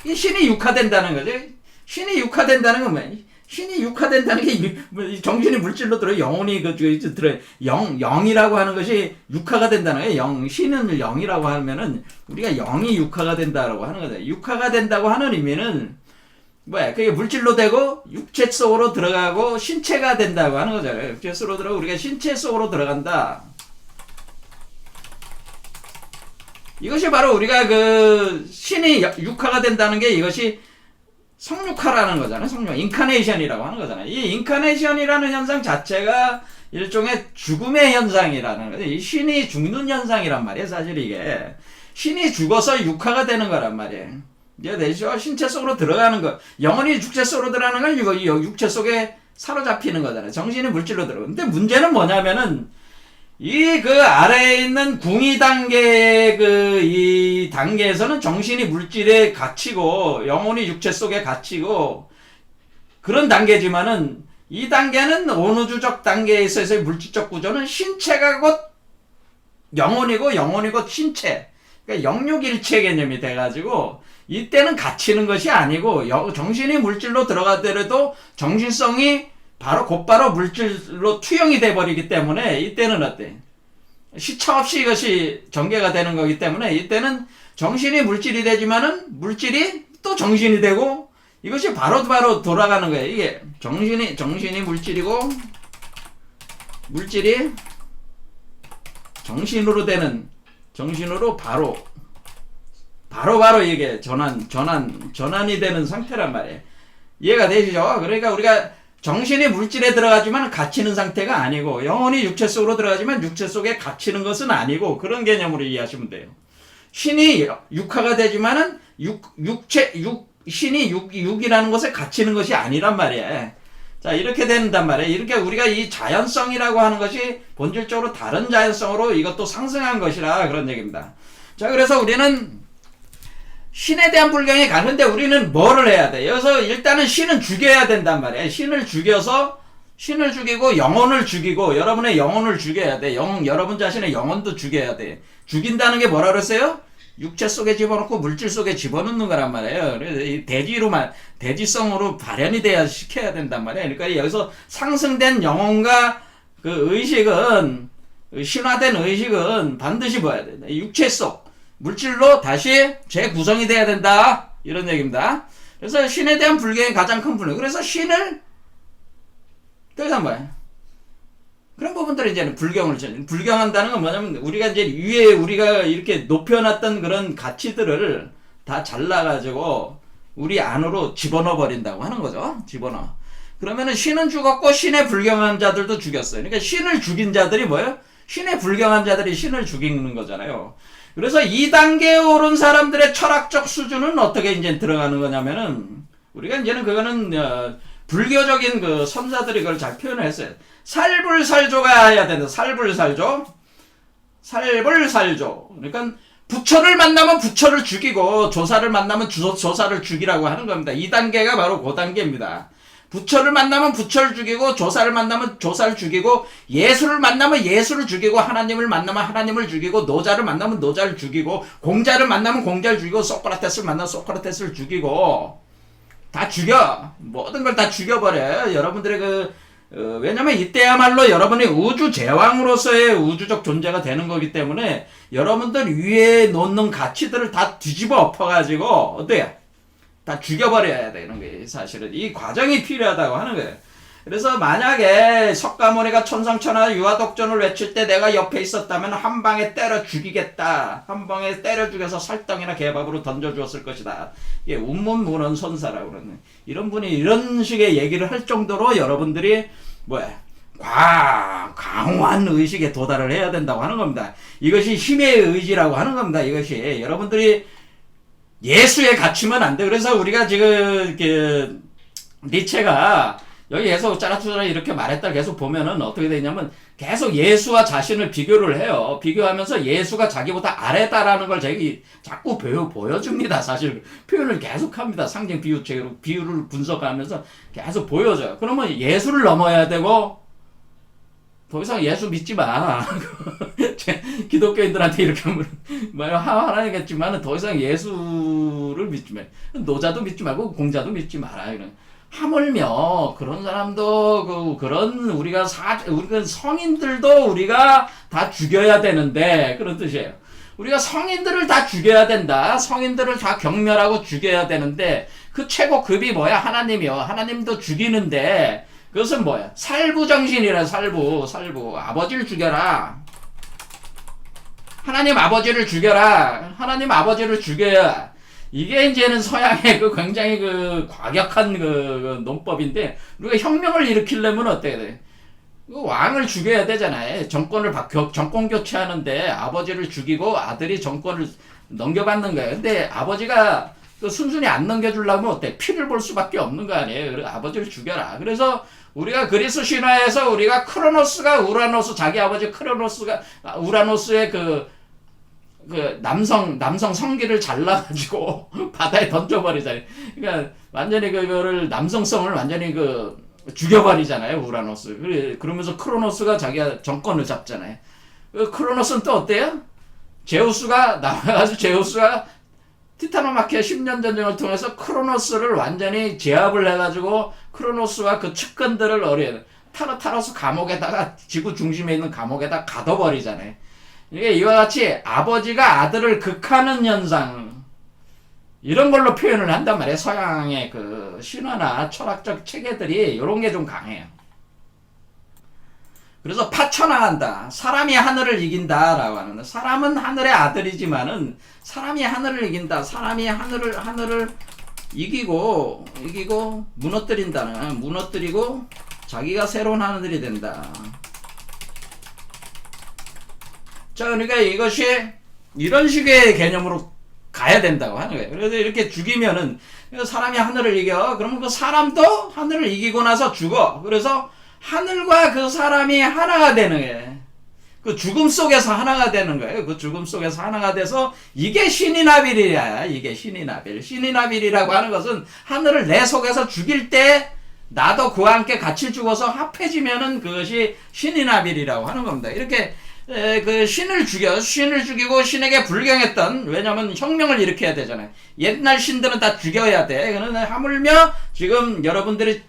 이 신이 육화된다는 거죠. 신이 육화된다는 건 뭐야? 신이 육화된다는 게 정신이 물질로 들어 영혼이 들어 영이라고 하는 것이 육화가 된다는 거예요. 신은 영이라고 하면은 우리가 영이 육화가 된다라고 하는 거죠. 육화가 된다고 하는 의미는 뭐야? 그게 물질로 되고 육체 속으로 들어가고 신체가 된다고 하는 거잖아요. 육체 속으로 들어가고 우리가 신체 속으로 들어간다. 이것이 바로 우리가 그 신이 육화가 된다는 게 이것이 성육화라는 거잖아요. 인카네이션이라고 하는 거잖아요. 이 인카네이션이라는 현상 자체가 일종의 죽음의 현상이라는 거죠. 이 신이 죽는 현상이란 말이에요. 사실 이게 신이 죽어서 육화가 되는 거란 말이에요. 이해되시죠? 신체 속으로 들어가는 거. 영혼이 육체 속으로 들어가는 건 이거 육체 속에 사로잡히는 거잖아요. 정신이 물질로 들어가. 근데 문제는 뭐냐면은 이 그 아래에 있는 궁이 단계의 이 단계에서는 정신이 물질에 갇히고 영혼이 육체 속에 갇히고 그런 단계지만은 이 단계는 온우주적 단계에 있어서의 물질적 구조는 신체가 곧 영혼이고 영혼이 곧 신체. 그러니까 영육일체 개념이 돼가지고 이때는 갇히는 것이 아니고 정신이 물질로 들어가더라도 정신성이 곧바로 물질로 투영이 돼버리기 때문에 이때는 어때? 시차 없이 이것이 전개가 되는 거기 때문에 이때는 정신이 물질이 되지만은 물질이 또 정신이 되고 이것이 바로 돌아가는 거예요. 이게 정신이 물질이고 물질이 정신으로 바로 이게 전환이 되는 상태란 말이에요. 이해가 되시죠? 그러니까 우리가 정신이 물질에 들어가지만 갇히는 상태가 아니고 영혼이 육체 속으로 들어가지만 육체 속에 갇히는 것은 아니고 그런 개념으로 이해하시면 돼요. 신이 육화가 되지만은 신이 육이라는 것에 갇히는 것이 아니란 말이에요. 자, 이렇게 된단 말이에요. 이렇게 우리가 이 자연성이라고 하는 것이 본질적으로 다른 자연성으로 이것도 상승한 것이라 그런 얘기입니다. 자, 그래서 우리는 신에 대한 불경이 가는데 우리는 뭐를 해야 돼? 여기서 일단은 신은 죽여야 된단 말이에요. 신을 죽이고 영혼을 죽이고 여러분의 영혼을 죽여야 돼. 여러분 자신의 영혼도 죽여야 돼. 죽인다는 게 뭐라 그랬어요? 육체 속에 집어넣고 물질 속에 집어넣는 거란 말이에요. 그래서 이 대지성으로 발현이 돼야 시켜야 된단 말이에요. 그러니까 여기서 상승된 영혼과 그 의식은 신화된 의식은 반드시 뭐야 돼? 육체 속 물질로 다시 재구성이 돼야 된다. 이런 얘기입니다. 그래서 신에 대한 불경의 가장 큰 불경. 그래서 신을 더 이상 뭐야? 그런 부분들을 이제는 불경한다는 건 뭐냐면 우리가 이제 위에 우리가 이렇게 높여놨던 그런 가치들을 다 잘라가지고 우리 안으로 집어넣어 버린다고 하는 거죠. 집어넣어. 그러면은 신은 죽었고 신에 불경한 자들도 죽였어요. 그러니까 신을 죽인 자들이 뭐예요? 신에 불경한 자들이 신을 죽이는 거잖아요. 그래서 2단계에 오른 사람들의 철학적 수준은 어떻게 이제 들어가는 거냐면은 우리가 이제는 그거는 불교적인 그 선사들이 그걸 잘 표현을 했어요. 살불살조가 해야 된다. 살불살조. 그러니까 부처를 만나면 부처를 죽이고 조사를 만나면 조사를 죽이라고 하는 겁니다. 2단계가 바로 그 단계입니다. 부처를 만나면 부처를 죽이고 조사를 만나면 조사를 죽이고 예수를 만나면 예수를 죽이고 하나님을 만나면 하나님을 죽이고 노자를 만나면 노자를 죽이고 공자를 만나면 공자를 죽이고 소크라테스를 만나면 소크라테스를 죽이고 다 죽여. 모든 걸 다 죽여버려요. 여러분들의 왜냐면 이때야말로 여러분이 우주 제왕으로서의 우주적 존재가 되는 거기 때문에 여러분들 위에 놓는 가치들을 다 뒤집어 엎어가지고 어때요? 다 죽여버려야 되는 거예요. 사실은 이 과정이 필요하다고 하는 거예요. 그래서 만약에 석가모니가 천상천하 유아독존을 외칠 때 내가 옆에 있었다면 한 방에 때려 죽이겠다. 한 방에 때려 죽여서 살덩이나 개밥으로 던져주었을 것이다. 이게 운문문헌 선사라고 그러네. 이런 분이 이런 식의 얘기를 할 정도로 여러분들이 강한 의식에 도달을 해야 된다고 하는 겁니다. 이것이 힘의 의지라고 하는 겁니다. 이것이 여러분들이 예수에 갇히면 안 돼. 그래서 우리가 지금 니체가 여기 계속 짜라짜라 이렇게 말했다 계속 보면은 어떻게 되냐면 계속 예수와 자신을 비교를 해요. 비교하면서 예수가 자기보다 아래다라는 걸 자꾸 보여줍니다. 사실 표현을 계속합니다. 상징 비유체로 비유를 분석하면서 계속 보여줘요. 그러면 예수를 넘어야 되고 더 이상 예수 믿지 마. 기독교인들한테 이렇게 하나겠지만 더 이상 예수를 믿지 마. 노자도 믿지 말고 공자도 믿지 마라. 하물며 그런 사람도 그런 우리가 성인들도 우리가 다 죽여야 되는데 그런 뜻이에요. 우리가 성인들을 다 죽여야 된다. 성인들을 다 경멸하고 죽여야 되는데 그 최고 급이 뭐야? 하나님이요. 하나님도 죽이는데 그것은 뭐야? 살부정신이라. 살부. 아버지를 죽여라. 하나님 아버지를 죽여라. 하나님 아버지를 죽여야. 이게 이제는 서양의 굉장히 과격한 논법인데, 우리가 혁명을 일으키려면 어떻게 돼? 왕을 죽여야 되잖아요. 정권 교체하는데 아버지를 죽이고 아들이 정권을 넘겨받는 거예요. 근데 아버지가 그 순순히 안 넘겨주려면 어때? 피를 볼 수밖에 없는 거 아니에요. 그래서 아버지를 죽여라. 그래서 우리가 그리스 신화에서 우리가 크로노스가 우라노스, 자기 아버지 크로노스가 우라노스의 그 남성 성기를 잘라가지고 바다에 던져버리잖아요. 그러니까 완전히 그거를 남성성을 완전히 죽여버리잖아요, 우라노스. 그러면서 크로노스가 자기가 정권을 잡잖아요. 크로노스는 또 어때요? 제우스가 나와가지고 제우스가 티타노마키아 10년 전쟁을 통해서 크로노스를 완전히 제압을 해가지고 크로노스와 그 측근들을 타르타로스 감옥에다가 지구 중심에 있는 감옥에다 가둬버리잖아요. 이게 이와 같이 아버지가 아들을 극하는 현상 이런 걸로 표현을 한단 말이에요. 서양의 그 신화나 철학적 체계들이 이런 게 좀 강해요. 그래서 파쳐나간다. 사람이 하늘을 이긴다라고 하는데, 사람은 하늘의 아들이지만은 사람이 하늘을 이긴다. 사람이 하늘을 이기고 무너뜨리고 자기가 새로운 하늘이 된다. 자, 그러니까 이것이 이런 식의 개념으로 가야 된다고 하는 거예요. 그래서 이렇게 죽이면은 사람이 하늘을 이겨. 그러면 그 사람도 하늘을 이기고 나서 죽어. 그래서 하늘과 그 사람이 하나가 되는 거예요. 그 죽음 속에서 하나가 되는 거예요. 그 죽음 속에서 하나가 돼서 이게 신이나빌이야. 이게 신이나빌. 신이나빌이라고 하는 것은 하늘을 내 속에서 죽일 때 나도 그와 함께 같이 죽어서 합해지면은 그것이 신이나빌이라고 하는 겁니다. 이렇게 그 신을 죽이고 신에게 불경했던, 왜냐면 혁명을 일으켜야 되잖아요. 옛날 신들은 다 죽여야 돼. 그런데 하물며 지금 여러분들이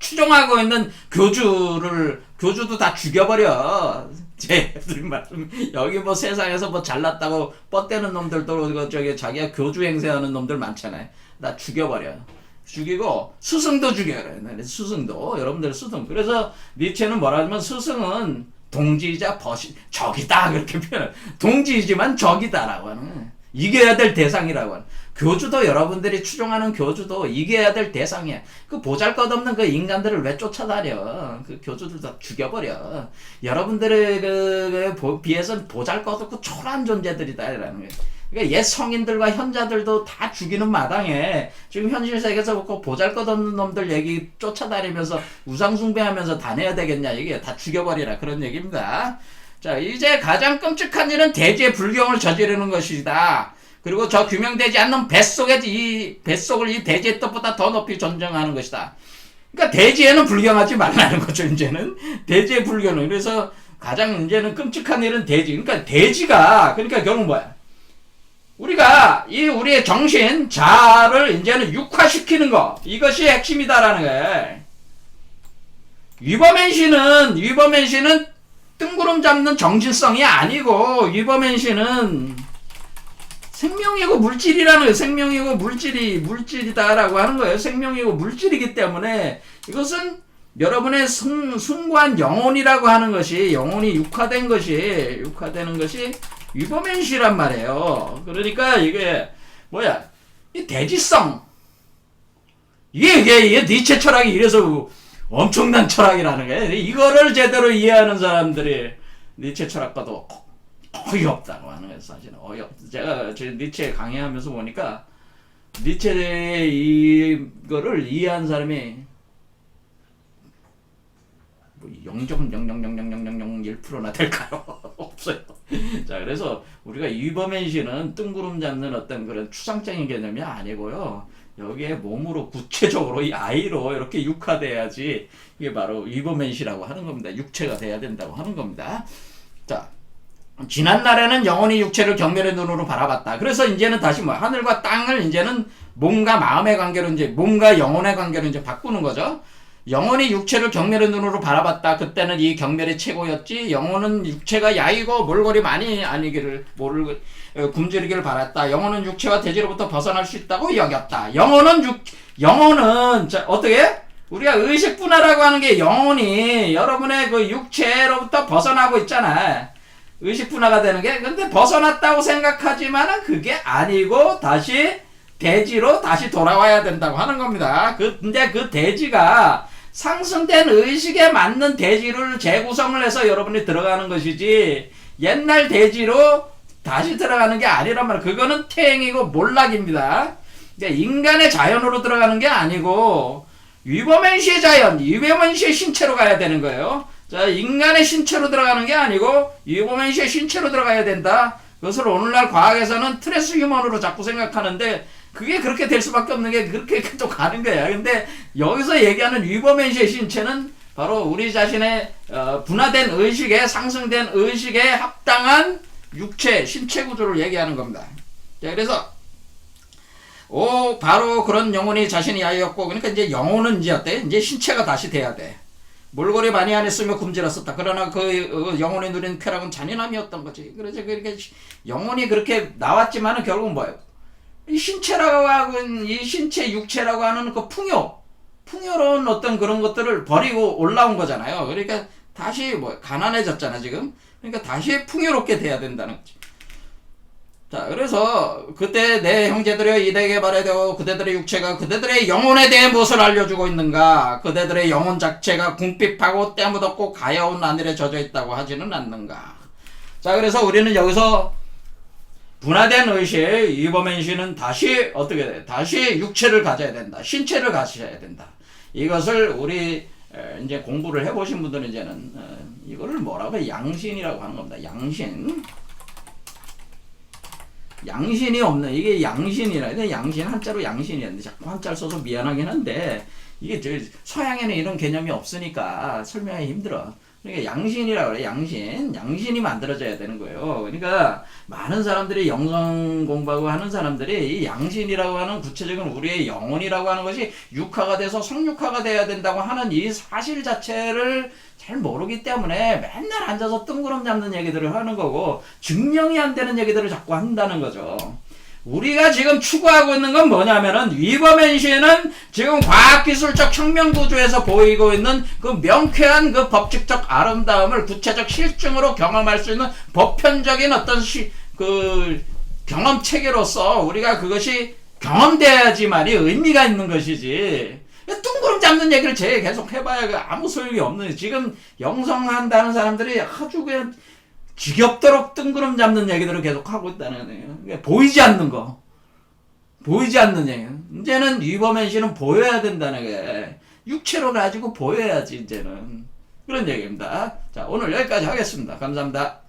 추종하고 있는 교주도 다 죽여버려. 제 말씀, 여기 뭐 세상에서 뭐 잘났다고 뻗대는 놈들도 자기가 교주 행세하는 놈들 많잖아요. 다 죽여버려. 죽이고 스승도 죽여요. 스승도, 여러분들 스승. 그래서 니체는 뭐라 하냐면 스승은 동지이자 적이다, 그렇게 표현해요. 동지이지만 적이다라고 하는 거예요. 이겨야 될 대상이라고 하는. 교주도, 여러분들이 추종하는 교주도 이겨야 될 대상이야. 그 보잘것없는 그 인간들을 왜 쫓아다녀? 그 교주들 다 죽여버려. 여러분들에 비해서는 보잘것없고 초라한 존재들이다라는 거예요. 그러니까 옛 성인들과 현자들도 다 죽이는 마당에 지금 현실 세계에서 보잘것없는 놈들 얘기 쫓아다니면서 우상숭배하면서 다녀야 되겠냐, 이게 다 죽여버리라, 그런 얘기입니다. 자, 이제 가장 끔찍한 일은 대지의 불경을 저지르는 것이다. 그리고 저 규명되지 않는 뱃속을 이 대지의 뜻보다 더 높이 존중하는 것이다. 그러니까 대지에는 불경하지 말라는 거죠. 이제는 대지의 불경은. 그래서 가장 이제는 끔찍한 일은 대지. 그러니까 결국 뭐야? 우리가 우리의 정신 자아를 이제는 육화시키는 거, 이것이 핵심이다라는 거예요. 위버맨시는 뜬구름 잡는 정신성이 아니고, 위버맨시는 생명이고 물질이라는 거예요. 생명이고 물질이다라고 하는 거예요. 생명이고 물질이기 때문에 이것은 여러분의 숭고한 영혼이라고 하는 것이, 영혼이 육화되는 것이 위버맨시란 말이에요. 그러니까 이게 뭐야? 이 대지성. 이게 니체 철학이 이래서 엄청난 철학이라는 거예요. 이거를 제대로 이해하는 사람들이 니체 철학과도 거의 없다고 하는 거예요. 사실은 제가 니체 강의하면서 보니까 니체의 이거를 이해한 사람이 0.0000001%나 될까요? 없어요. 자, 그래서 우리가 위버맨시는 뜬구름 잡는 어떤 그런 추상적인 개념이 아니고요. 여기에 몸으로 구체적으로 이 아이로 이렇게 육화돼야지 이게 바로 위버맨시라고 하는 겁니다. 육체가 돼야 된다고 하는 겁니다. 자, 지난날에는 영혼이 육체를 경멸의 눈으로 바라봤다. 그래서 이제는 다시 하늘과 땅을 이제는 몸과 마음의 관계로, 이제 몸과 영혼의 관계로 이제 바꾸는 거죠. 영혼이 육체를 경멸의 눈으로 바라봤다. 그때는 이 경멸이 최고였지. 영혼은 육체가 야이고 몰골이 많이 아니기를 굶주리기를 바랐다. 영혼은 육체와 대지로부터 벗어날 수 있다고 여겼다. 영혼은 어떻게? 우리가 의식 분화라고 하는 게 영혼이 여러분의 그 육체로부터 벗어나고 있잖아. 의식 분화가 되는 게. 근데 벗어났다고 생각하지만은 그게 아니고 다시 대지로 다시 돌아와야 된다고 하는 겁니다. 근데 그 대지가 상승된 의식에 맞는 대지를 재구성을 해서 여러분이 들어가는 것이지, 옛날 대지로 다시 들어가는 게 아니란 말이에요. 그거는 태행이고 몰락입니다. 그러니까 인간의 자연으로 들어가는 게 아니고 위버맨시의 자연, 위버맨시의 신체로 가야 되는 거예요. 자, 인간의 신체로 들어가는 게 아니고 위버맨시의 신체로 들어가야 된다. 그것을 오늘날 과학에서는 트랜스 휴먼으로 자꾸 생각하는데 그게 그렇게 될 수밖에 없는 게 그렇게 또 가는 거야. 근데 여기서 얘기하는 위버맨시의 신체는 바로 우리 자신의 분화된 의식에 상승된 의식에 합당한 육체, 신체 구조를 얘기하는 겁니다. 자, 그래서 바로 그런 영혼이 자신이 아이였고, 그러니까 이제 영혼은 이제 어때? 이제 신체가 다시 돼야 돼. 몰골이 많이 안 했으며 굶주렸었다. 그러나 그 영혼이 누린 쾌락은 잔인함이었던 거지. 그래서 그렇게 영혼이 그렇게 나왔지만은 결국은 뭐예요? 이 신체라고 하는, 이 신체 육체라고 하는 그 풍요로운 어떤 그런 것들을 버리고 올라온 거잖아요. 그러니까 다시 가난해졌잖아, 지금. 그러니까 다시 풍요롭게 돼야 된다는 거지. 자, 그래서 그때 내 형제들여 이대에게 말하되 그대들의 육체가 그대들의 영혼에 대해 무엇을 알려주고 있는가? 그대들의 영혼 자체가 궁핍하고 때 묻었고 가여운 하늘에 젖어 있다고 하지는 않는가? 자, 그래서 우리는 여기서 분화된 의식, 위버맨시는 다시 어떻게 돼? 다시 육체를 가져야 된다. 신체를 가져야 된다. 이것을 우리 이제 공부를 해보신 분들은 이제는 이거를 뭐라고 해? 양신이라고 하는 겁니다. 양신이 없는, 이게 양신이라. 양신 한자로 양신이었는데 자꾸 한자를 써서 미안하긴 한데 이게 서양에는 이런 개념이 없으니까 설명하기 힘들어. 그러니까 양신이라고 그래. 양신이 만들어져야 되는 거예요. 그러니까 많은 사람들이 영성 공부하고 하는 사람들이 이 양신이라고 하는 구체적인 우리의 영혼이라고 하는 것이 육화가 돼서 성육화가 돼야 된다고 하는 이 사실 자체를 잘 모르기 때문에 맨날 앉아서 뜬구름 잡는 얘기들을 하는 거고 증명이 안 되는 얘기들을 자꾸 한다는 거죠. 우리가 지금 추구하고 있는 건 뭐냐면은 위버맨시는 지금 과학기술적 혁명구조에서 보이고 있는 그 명쾌한 그 법칙적 아름다움을 구체적 실증으로 경험할 수 있는 보편적인 어떤 그 경험 체계로서 우리가 그것이 경험돼야지만이 의미가 있는 것이지. 뚱그름 잡는 얘기를 계속 해봐야 아무 소용이 없는. 지금 영성한다는 사람들이 아주 그냥 지겹도록 뜬구름 잡는 얘기들을 계속 하고 있다는 거예요. 보이지 않는 거. 보이지 않는 얘기. 이제는 위버맨시는 보여야 된다는 게 육체로 가지고 보여야지 이제는. 그런 얘기입니다. 자, 오늘 여기까지 하겠습니다. 감사합니다.